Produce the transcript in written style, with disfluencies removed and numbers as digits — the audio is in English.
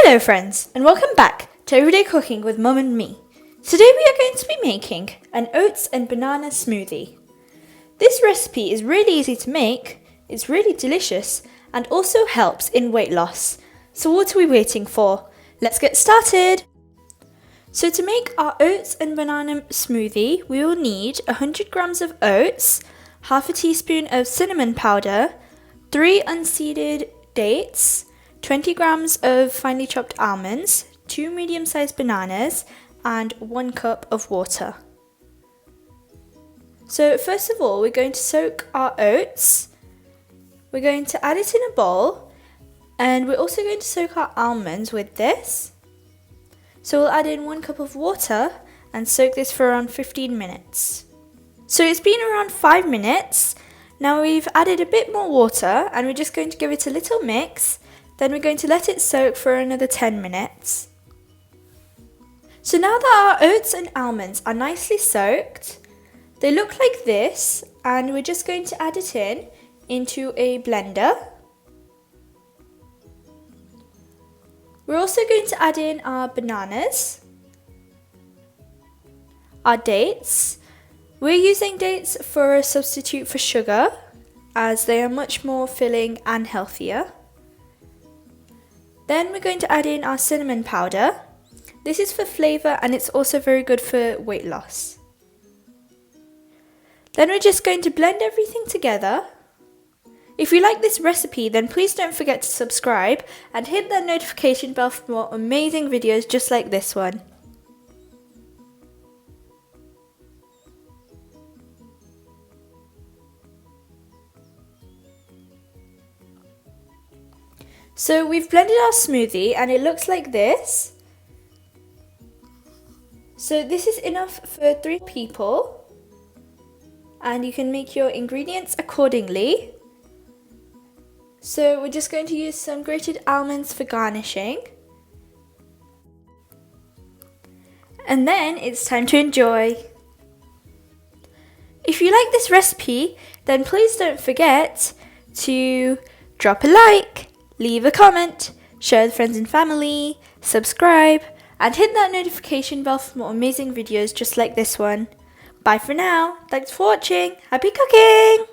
Hello friends, and welcome back to Everyday Cooking with Mum and me. Today we are going to be making an oats and banana smoothie. This recipe is really easy to make, it's really delicious, and also helps in weight loss. So what are we waiting for? Let's get started! So to make our oats and banana smoothie, we will need 100 grams of oats, half a teaspoon of cinnamon powder, 3 unseeded dates, 20 grams of finely chopped almonds, 2 medium-sized bananas, and 1 cup of water. So first of all, we're going to soak our oats. We're going to add it in a bowl, and we're also going to soak our almonds with this. So we'll add in 1 cup of water and soak this for around 15 minutes. So it's been around 5 minutes. Now we've added a bit more water and we're just going to give it a little mix. Then we're going to let it soak for another 10 minutes. So now that our oats and almonds are nicely soaked, they look like this, and we're just going to add it into a blender. We're also going to add in our bananas, our dates. We're using dates for a substitute for sugar, as they are much more filling and healthier. Then we're going to add in our cinnamon powder. This is for flavour and it's also very good for weight loss. Then we're just going to blend everything together. If you like this recipe, then please don't forget to subscribe and hit that notification bell for more amazing videos just like this one. So we've blended our smoothie and it looks like this. So this is enough for 3 people, and you can make your ingredients accordingly. So we're just going to use some grated almonds for garnishing. And then it's time to enjoy. If you like this recipe, then please don't forget to drop a like, leave a comment, share with friends and family, subscribe, and hit that notification bell for more amazing videos just like this one. Bye for now. Thanks for watching. Happy cooking!